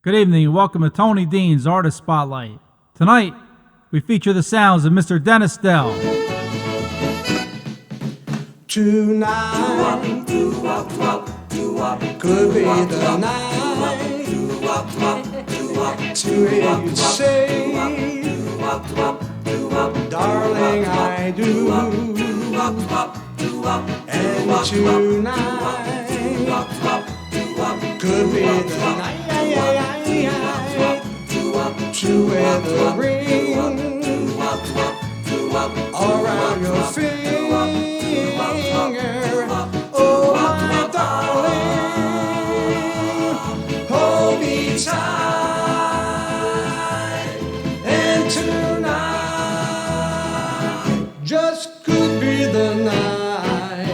Good evening and welcome to Tony Dean's Artist Spotlight. Tonight, we feature the sounds of Mr. Dennis Dell. Tonight could be the night to hear you say, darling, I do. And tonight could be the night to wear the ring around your finger. Oh, my darling, hold me tight. And tonight just could be the night.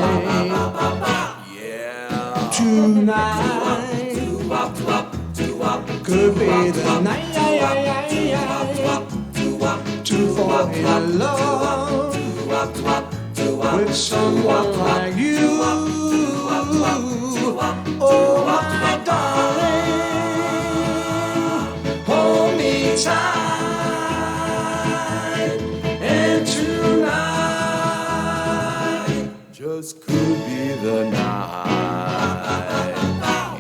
Yeah. Tonight could be the night to fall in love with someone like you. Oh, my darling, hold me tight. And tonight just could be the night.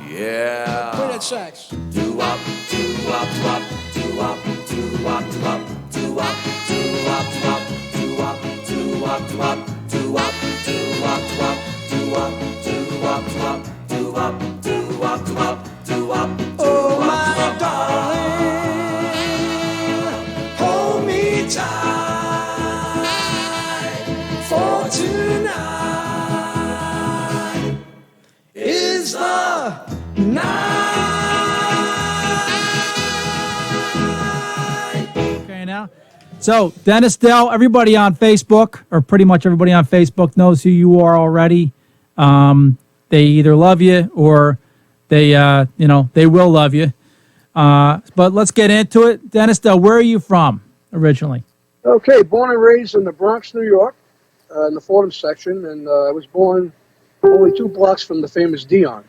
Yeah. Play that sax. Do up, do up, up, do up, do up, up, do up, do up, up, do up, do up, up, do up, do up, up, do up, do up, up, do up, do up, up, do up. Oh, my darling, hold me tight, for tonight is the night. Okay, now. So, Dennis Dell, everybody on Facebook, or pretty much everybody on Facebook, knows who you are already. They either love you or they will love you. But let's get into it. Dennis Dell, where are you from originally? Okay, born and raised in the Bronx, New York, in the Fordham section, and I was born only 2 blocks from the famous Dion.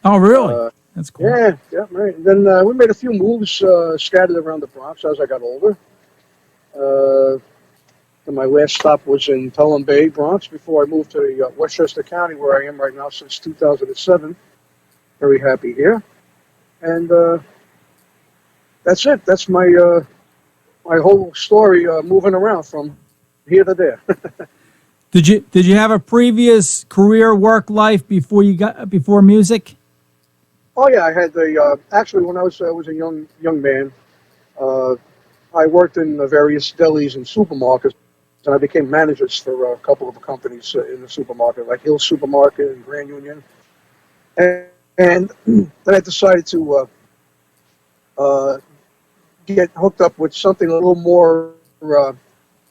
Oh, really? That's cool. Yeah, right. And then we made a few moves scattered around the Bronx as I got older. And my last stop was in Pelham Bay, Bronx, before I moved to Westchester County, where I am right now since 2007. Very happy here. And that's it. That's my my whole story moving around from here to there. Did you have a previous career work life before music? Oh yeah, I had actually when I was a young man, I worked in the various delis and supermarkets, and I became managers for a couple of companies in the supermarket, like Hill Supermarket and Grand Union. And then I decided to get hooked up with something a little more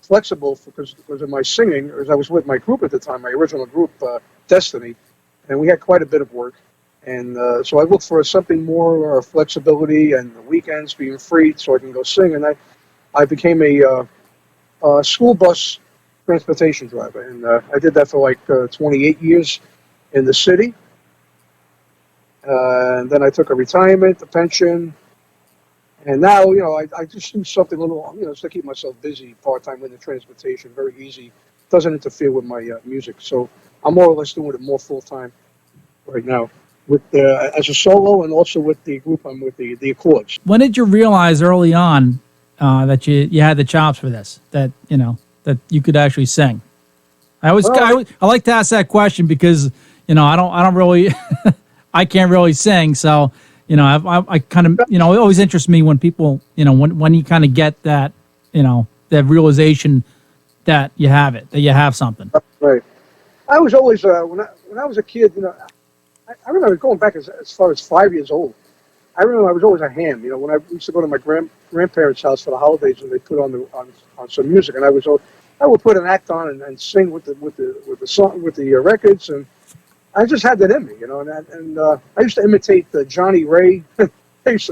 flexible because of my singing, as I was with my group at the time, my original group, Destiny, and we had quite a bit of work. And so I looked for something more flexibility and the weekends being free so I can go sing. And I became a school bus transportation driver. And I did that for like 28 years in the city. And then I took a retirement, a pension. And now, I just do something a little, just to keep myself busy part-time in the transportation. Very easy. Doesn't interfere with my music. So I'm more or less doing it more full-time right now, with as a solo and also with the group I'm with, the Accords. When did you realize early on that you had the chops for this? That you could actually sing? I like to ask that question because I don't really I can't really sing, so I kind of it always interests me when people when you kind of get that that realization that you have it, that you have something. Right. I was always when I was a kid, I remember going back as far as 5 years old. I remember I was always a ham. When I used to go to my grandparents' house for the holidays, and they put on some music, and I would put an act on and sing with the song, with the records, and I just had that in me, And I used to imitate Johnny Ray. I used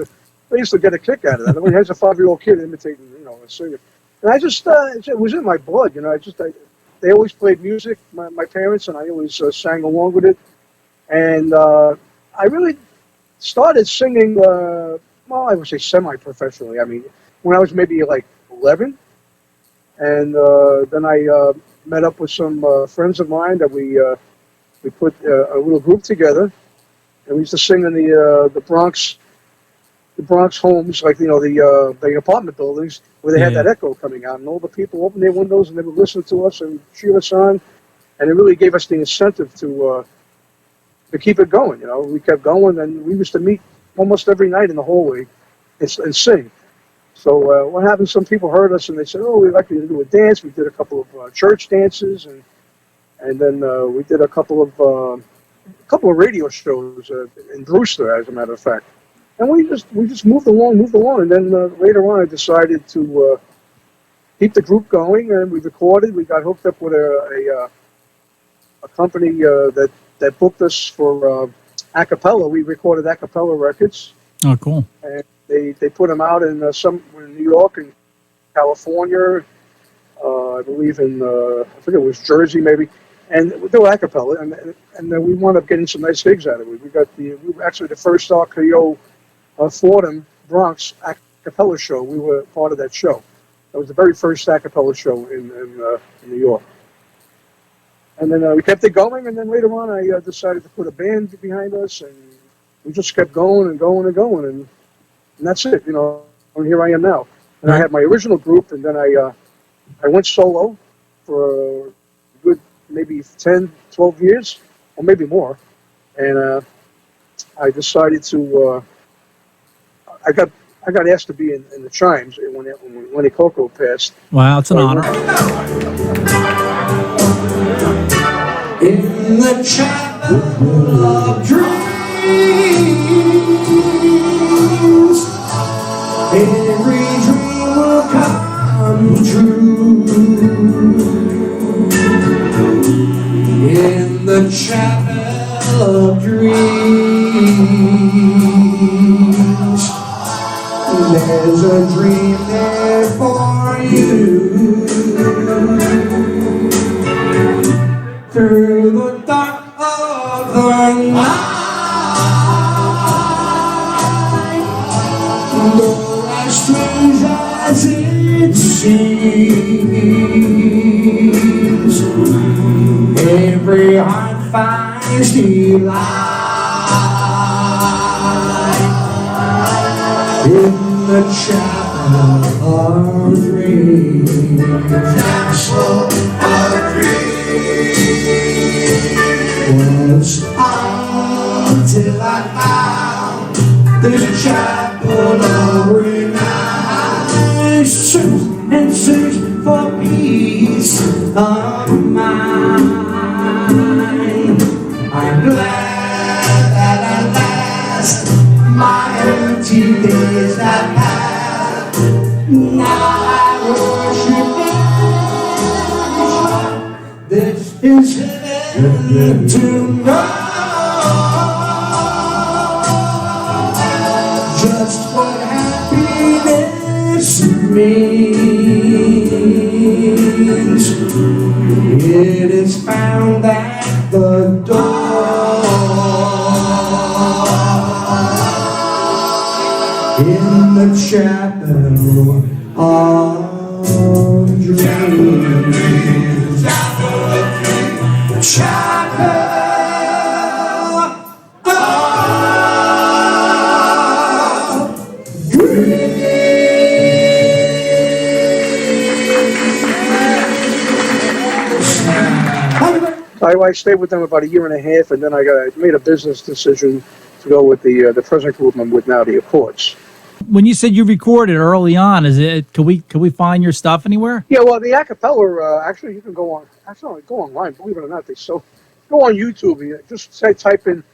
to get a kick out of that. I mean, as a 5-year-old kid imitating, a singer, and I just it was in my blood. They always played music, my parents, and I always sang along with it. And I really started singing, well, I would say semi-professionally. I mean, when I was maybe like 11. And then I met up with some friends of mine that we put a little group together. And we used to sing in the Bronx homes, like, the apartment buildings where they had that echo coming out. And all the people opened their windows and they would listen to us and cheer us on. And it really gave us the incentive to keep it going. We kept going, and we used to meet almost every night in the hallway and sing. So what happened? Some people heard us and they said, "Oh, we'd like you to do a dance." We did a couple of church dances, and then we did a couple of radio shows in Brewster, as a matter of fact. And we just moved along, and then later on, I decided to keep the group going, and we recorded. We got hooked up with a company that booked us for a cappella. We recorded a cappella records. Oh, cool. And they put them out in in New York and California, I believe I think it was Jersey maybe, and they were a cappella, and we wound up getting some nice gigs out of it. We were actually the first RKO Fordham Bronx a cappella show. We were part of that show. That was the very first a cappella show in New York. And then we kept it going, and then later on I decided to put a band behind us, and we just kept going and going and going, and that's it, and here I am now. And I had my original group, and then I went solo for a good maybe 10, 12 years, or maybe more. And I decided to, I got asked to be in the Chimes when Lenny Coco passed. Wow, it's an honor. In the chapel of dreams, every dream will come true. In the chapel of dreams, there's a dream there for you. Through the dark of the night, though as strange as it seems, every heart finds delight in the chapel of dreams. Chapel of dreams. Was until I found this chapel of renown, search and search for peace of mind. I'm glad that at last my empty days have passed. Now I worship this is heaven to know just what happiness means. It is found at the door in the chapel of dreams. Chapel of dreams. I stayed with them about a year and a half, and then I made a business decision to go with the present group I'm with now, the Accords. When you said you recorded early on, could we find your stuff anywhere? Yeah, well, the acapella, actually, you can go online, believe it or not. Go on YouTube. You just type in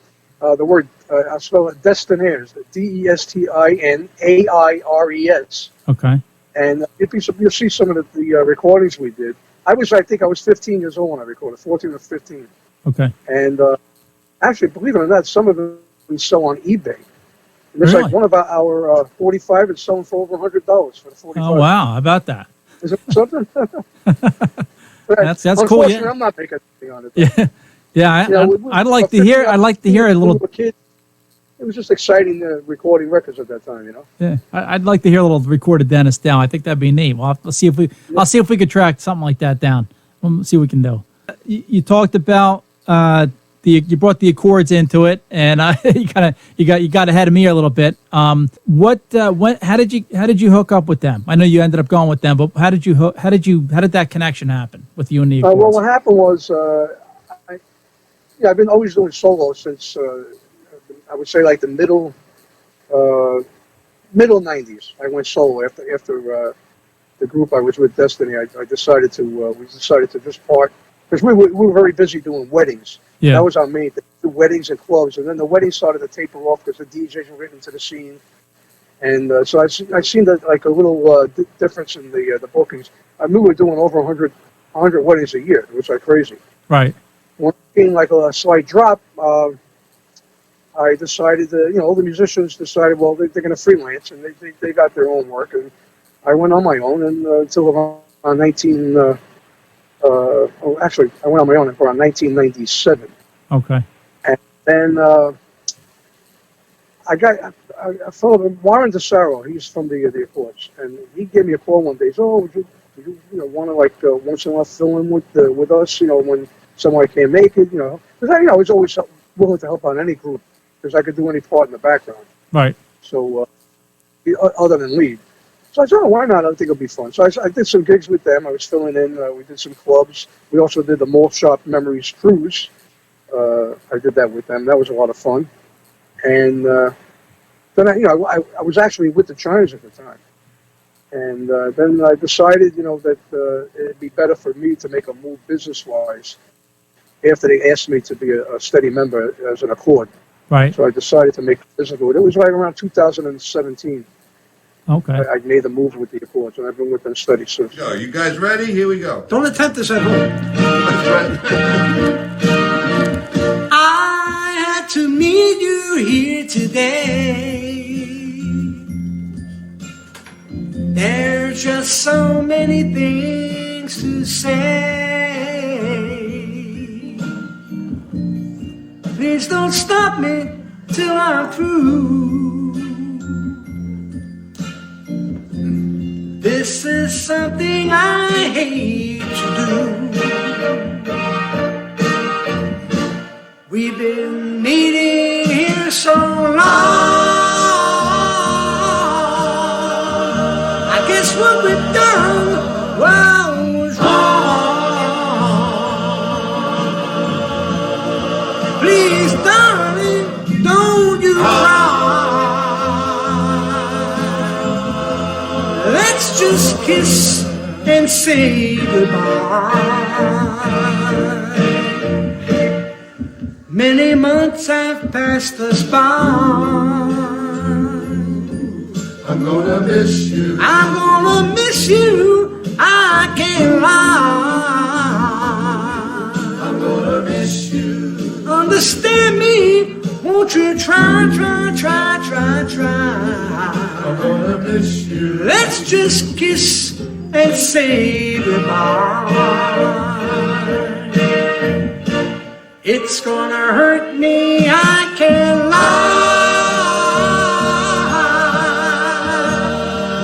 the word, I'll spell it, Destinaires, Destinaires. Okay. And you'll see some of the recordings we did. I think I was 15 years old when I recorded, 14 or 15. Okay. And actually, believe it or not, some of them we sell on eBay. And there's Really? like one of our 45 is selling for over $100 for the 45. Oh wow! How about that? Is it something? That's cool. Unfortunately, Yeah. I'm not making anything on it. Yeah. Yeah. I'd like to hear. I'd like to hear a little. Kid. it was just exciting recording records at that time, you know. Yeah, I'd like to hear a little recorded Dennis down. I think that'd be neat. Let's see if we. I'll see if we could track something like that down. We'll see what we can do. You talked about you brought the Accords into it, and you got ahead of me a little bit. How did you hook up with them? I know you ended up going with them, but how did that connection happen with you and the Accords? Well, what happened was, I've been always doing solo since I would say like the middle '90s. I went solo after the group I was with, Destiny. We decided to just part because we were very busy doing weddings. Yeah. That was our main thing, do weddings and clubs, and then the weddings started to taper off because the DJs were getting into the scene, and so I seen that like a little difference in the bookings. I mean, we were doing over 100 weddings a year. It was like crazy. Right. When it became like a slight drop, I decided all the musicians decided, well, they're going to freelance, and they got their own work, and I went on my own, and until around 19. Actually, I went on my own around 1997. Okay. And then I followed him, Warren DeSaro. He's from the Accords, and he gave me a call one day. He said, "Oh, would you want to like once in a while fill in with us? When someone can't make it, because I was always willing to help on any group because I could do any part in the background. Right. So other than lead." So I said, "Oh, why not? I think it'll be fun." So I did some gigs with them. I was filling in. We did some clubs. We also did the Malt Shop Memories Cruise. I did that with them. That was a lot of fun. And then I was actually with the Chinas at the time. And then I decided, that it'd be better for me to make a move business-wise after they asked me to be a steady member as an Accord. Right. So I decided to make a business move. It was right around 2017. Okay. I made a move with the Accords, and I've been with them steady since. Yo, you guys ready? Here we go. Don't attempt this at home. I had to meet you here today. There's just so many things to say. Please don't stop me till I'm through. This is something I hate to do. We've been meeting here so long. I guess what we've done, was wrong. Please, darling, don't you cry. Let's just kiss and say goodbye. Many months have passed us by. I'm gonna miss you. I'm gonna miss you. I can't lie. I'm gonna miss you. Understand me. Won't you try? I'm gonna miss you. Let's just kiss and say goodbye. It's gonna hurt me, I can't lie.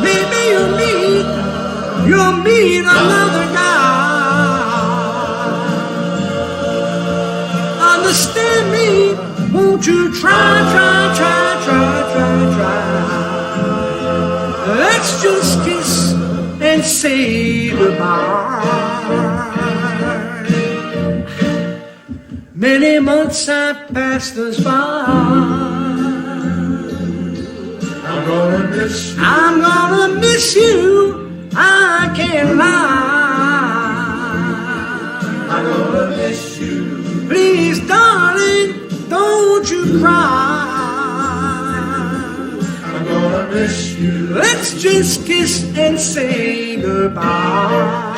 Maybe you'll meet another guy. Understand me, won't you try? Let's just kiss and say goodbye. Many months have passed us by. I'm gonna miss you. I'm gonna miss you. I can't lie. I'm gonna miss you. Please, darling, don't you cry. I'm gonna miss you. Let's just kiss and say goodbye.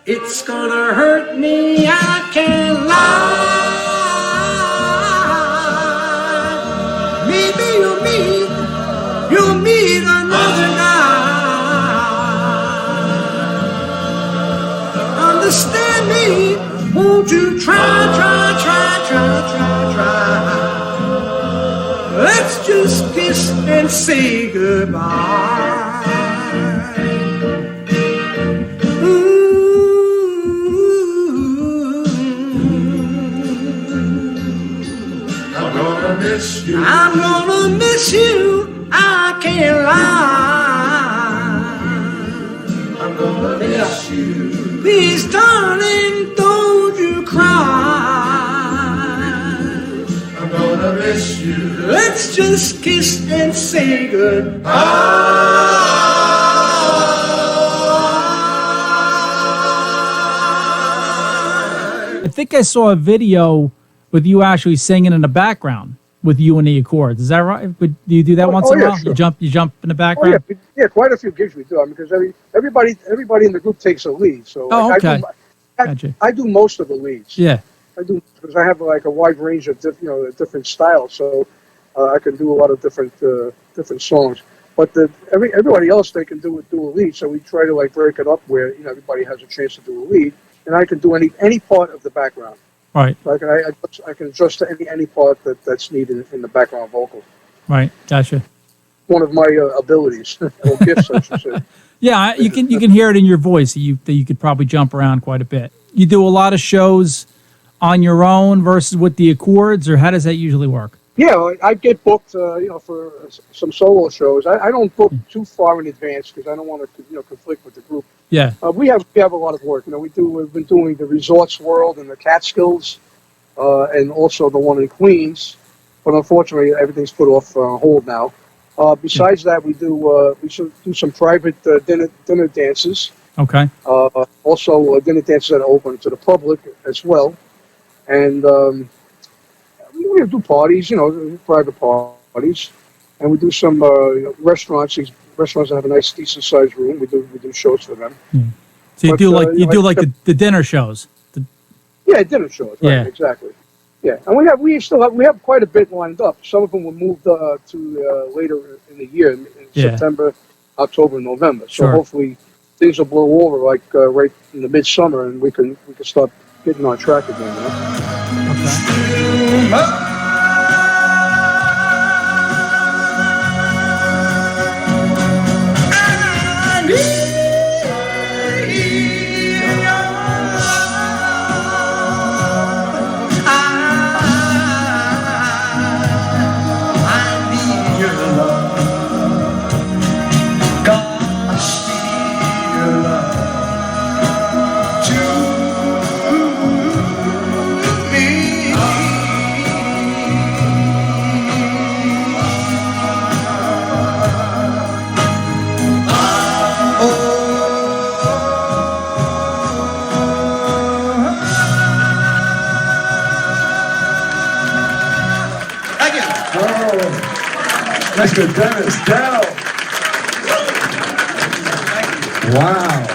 It's gonna hurt me, I can't lie. Maybe you'll meet another guy. Understand me, won't you try? just kiss and say goodbye. I'm gonna miss you. I'm gonna miss you, I can't lie. I'm gonna miss you. Please, darling, don't you cry. I'm gonna miss you. Let's just kiss and say goodbye. I think I saw a video with you actually singing in the background with you and the Accords. Is that right? Do you do that once in a while? Sure. You jump in the Oh background? yeah, quite a few gigs we do. I mean, because everybody in the group takes a lead. So Oh, okay. I do most of the leads. Yeah. I do because I have like a wide range of different styles. So I can do a lot of different songs. But everybody else they can do a lead. So we try to like break it up where everybody has a chance to do a lead, and I can do any part of the background. Right. Like I can adjust to any part that's needed in the background vocal. Right. Gotcha. One of my abilities or gifts, I should say. Yeah, you can hear it in your voice that you could probably jump around quite a bit. You do a lot of shows on your own versus with the Accords, or how does that usually work? Yeah, I get booked, for some solo shows. I don't book too far in advance because I don't want to, conflict with the group. Yeah. We have a lot of work. We've been doing the Resorts World and the Catskills, and also the one in Queens. But unfortunately, everything's put off hold now. Besides that, we do some private dinner dances. Okay. Also, dinner dances that are open to the public as well, and we do parties, private parties, and we do some restaurants. These restaurants that have a nice, decent sized room. We do shows for them. So you But, do like the- the dinner shows. Yeah, dinner shows. Right, Yeah. exactly. Yeah, and we have quite a bit lined up. Some of them were moved to later in the year, in Yeah. September, October, November. So Sure. hopefully things will blow over like right in the midsummer, and we can start getting on track again. Okay. Mr. Dennis Dell. Wow.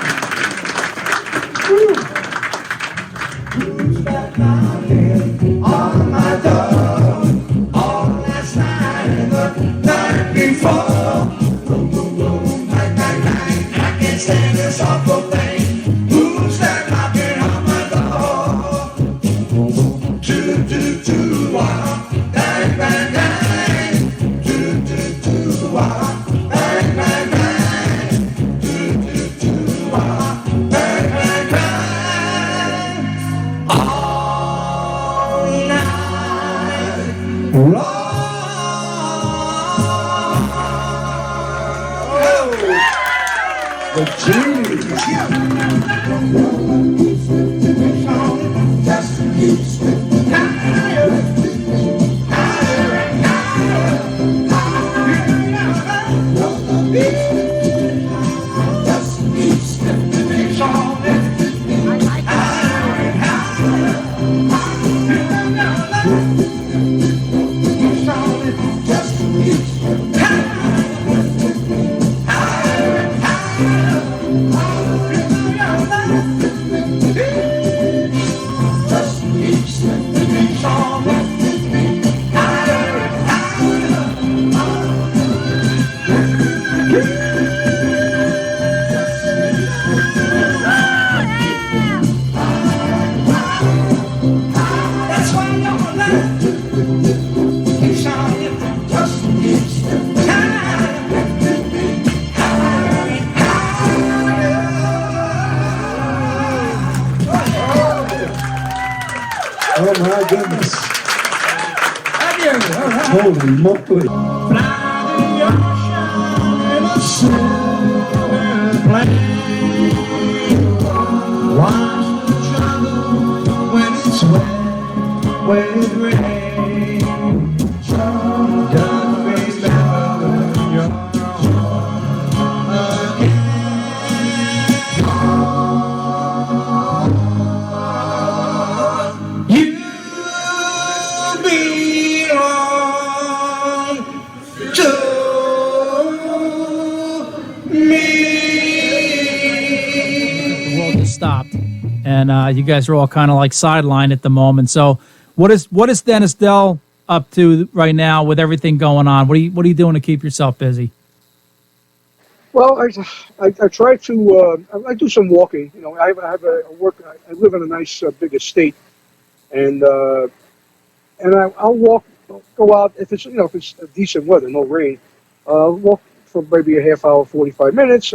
The My goodness. Holy moly. When it rains, just remember you're again. You belong to me. The world just stopped, and you guys are all kind of like sidelined at the moment. So, what is Dennis Dell up to right now with everything going on? What are you doing to keep yourself busy? Well, I try to I do some walking. You know, I have a work. I live in a nice big estate, and I'll walk, go out if it's if it's decent weather, no rain. Walk for maybe a half hour, 45 minutes.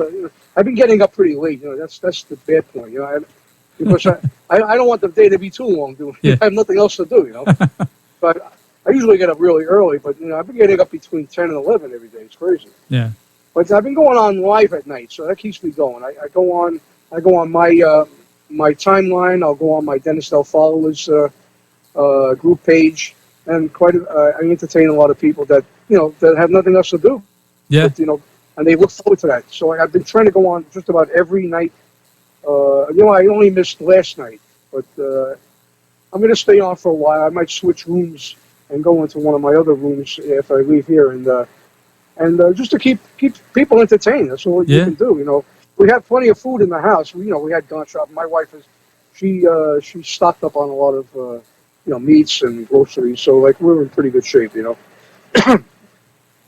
I've been getting up pretty late. That's the bad point. Because I don't want the day to be too long. Yeah. I have nothing else to do. But I usually get up really early. But I've been getting up between 10 and 11 every day. It's crazy. Yeah. But I've been going on live at night, so that keeps me going. I go on my my timeline. I'll go on my Dennis Dell followers group page, and I entertain a lot of people that that have nothing else to do. Yeah. But, and they look forward to that. So I've been trying to go on just about every night. I only missed last night, but I'm going to stay on for a while. I might switch rooms and go into one of my other rooms if I leave here, and just to keep people entertained. That's all you can do. We have plenty of food in the house. We had gone shopping. My wife she stocked up on a lot of meats and groceries. So we're in pretty good shape.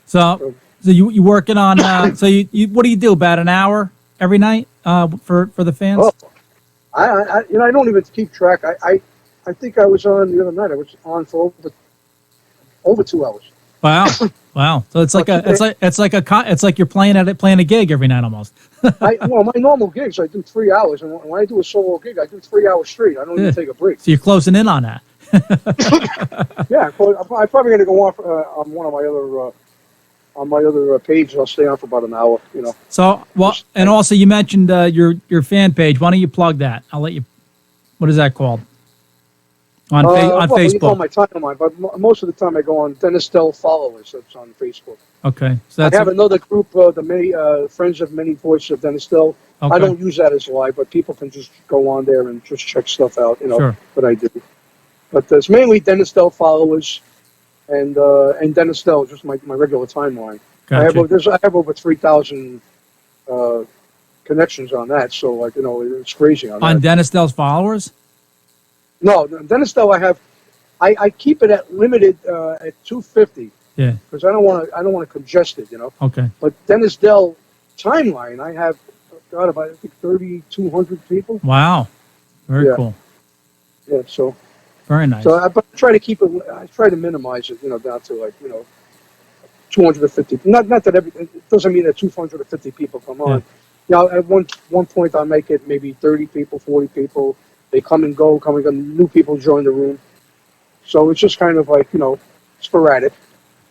So you working on? So you what do you do? About an hour every night for the fans? Oh, I don't even keep track. I think I was on the other night. I was on for over 2 hours. Wow, wow. So it's like you're playing a gig every night almost. My normal gigs I do 3 hours, and when I do a solo gig, I do 3 hours straight. I don't even take a break. So you're closing in on that. Yeah, I'm probably going to go on on one of my other pages. I'll stay on for about an hour. So and also you mentioned your fan page. Why don't you plug that? I'll let you. What is that called? On Facebook. It's on my timeline, but most of the time I go on Dennis Dell followers. That's on Facebook. Okay, so I have another group, the many Friends of Many Voices of Dennis Dell. Okay. I don't use that as live, but people can just go on there and just check stuff out. Sure. What I do. But it's mainly Dennis Dell followers, and Dennis Dell, just my regular timeline. Gotcha. I have over 3,000 connections on that, so it's crazy on that. Dennis Dell's followers. No, Dennis Dell, I keep it at limited at 250. Yeah. Because I don't want to congest it, Okay. But Dennis Dell timeline, I have about I think 3,200 people. Wow. Very cool. Yeah. So. Very nice. So I try to keep it. I try to minimize it, down to 250. Not that it doesn't mean that 250 people come on. At one point I make it maybe 30 people, 40 people. They come and go, new people join the room. So it's just kind of sporadic.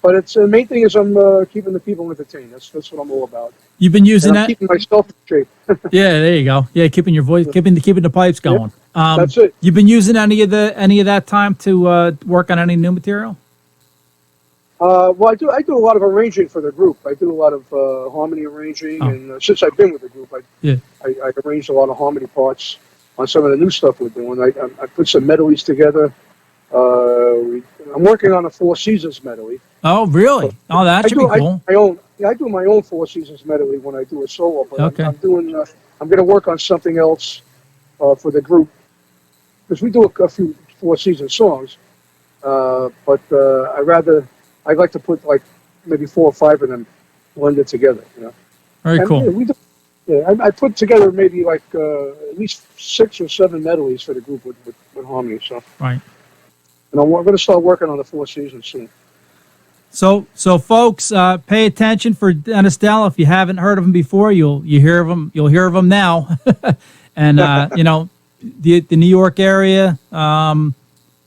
But it's the main thing is I'm keeping the people entertained. That's what I'm all about. You've been using that. Keeping myself in shape. Yeah, there you go. Yeah, keeping your voice, keeping the pipes going. That's it. You've been using any of that time to work on any new material? Well, I do a lot of arranging for the group. I do a lot of harmony arranging, and since I've been with the group, I arranged a lot of harmony parts on some of the new stuff we're doing. I put some medleys together. I'm working on a Four Seasons medley. Oh, really? Oh, that should be cool. I do my own Four Seasons medley when I do a solo. But okay. I'm going to work on something else for the group, because we do a few Four Seasons songs. But I'd like to put maybe 4 or 5 of them blended together. Very cool. I put together maybe at least 6 or 7 medleys for the group with harmony. So. Right. And I'm going to start working on the Four Seasons soon. So folks, pay attention for Dennis Dell. If you haven't heard of him before, you'll hear of him. You'll hear of him now. And the New York area,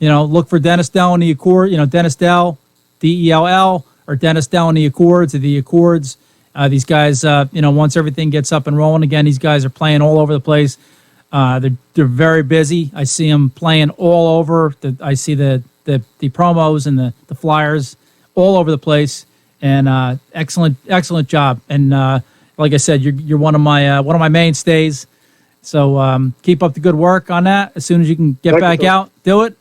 look for Dennis Dell in the Accord. Dennis Dell, Dell, or Dennis Dell in the Accords or the Accords. These guys, once everything gets up and rolling again, these guys are playing all over the place. They're very busy. I see them playing all over. I see the promos and the flyers all over the place. And excellent job. And like I said, you're one of my mainstays. So keep up the good work on that. As soon as you can get back out, do it.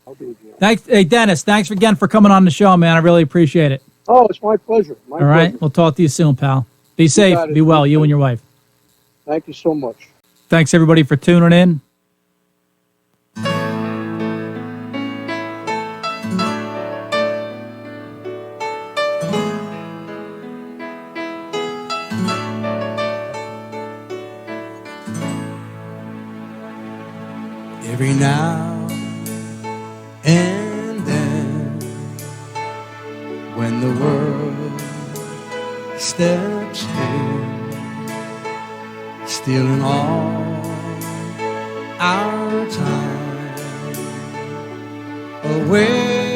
Thanks, hey Dennis. Thanks again for coming on the show, man. I really appreciate it. Oh, it's my pleasure. All right, we'll talk to you soon, pal. Be safe. Be well. You and your wife. Thank you so much. Thanks everybody for tuning in. Every now and then, when the world steps in, stealing all our time away,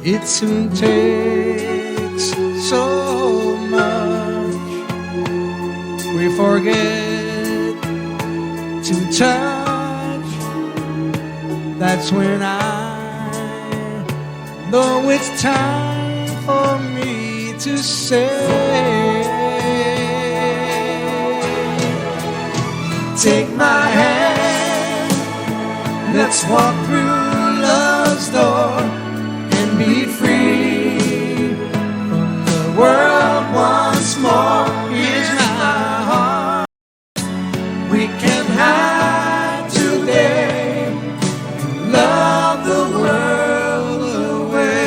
it soon takes so much we forget to touch. That's when I know it's time for me to say, take my hand, let's walk through love's door and be free from the world once more. Here's my heart, we can hide today, love the world away.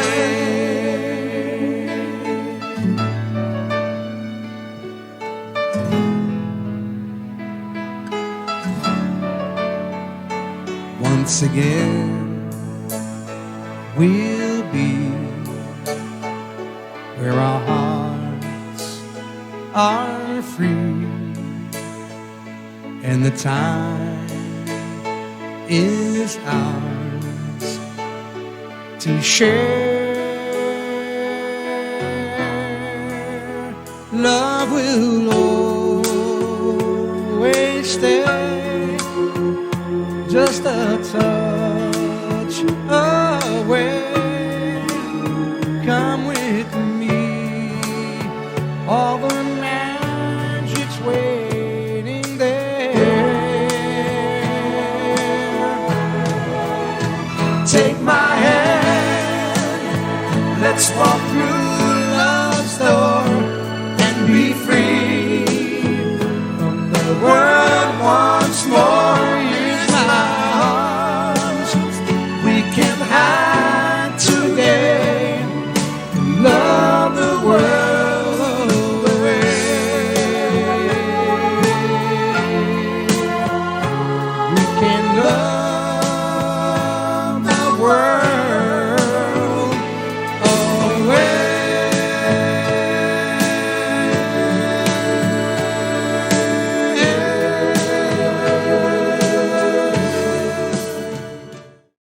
Once again, we'll be where our hearts are free, and the time is ours to share. Love will always stay, just a touch away. Come with me, all the magic's waiting there. Take my hand, let's walk through love's door and be free from the world once more. Here's my arms, we can hide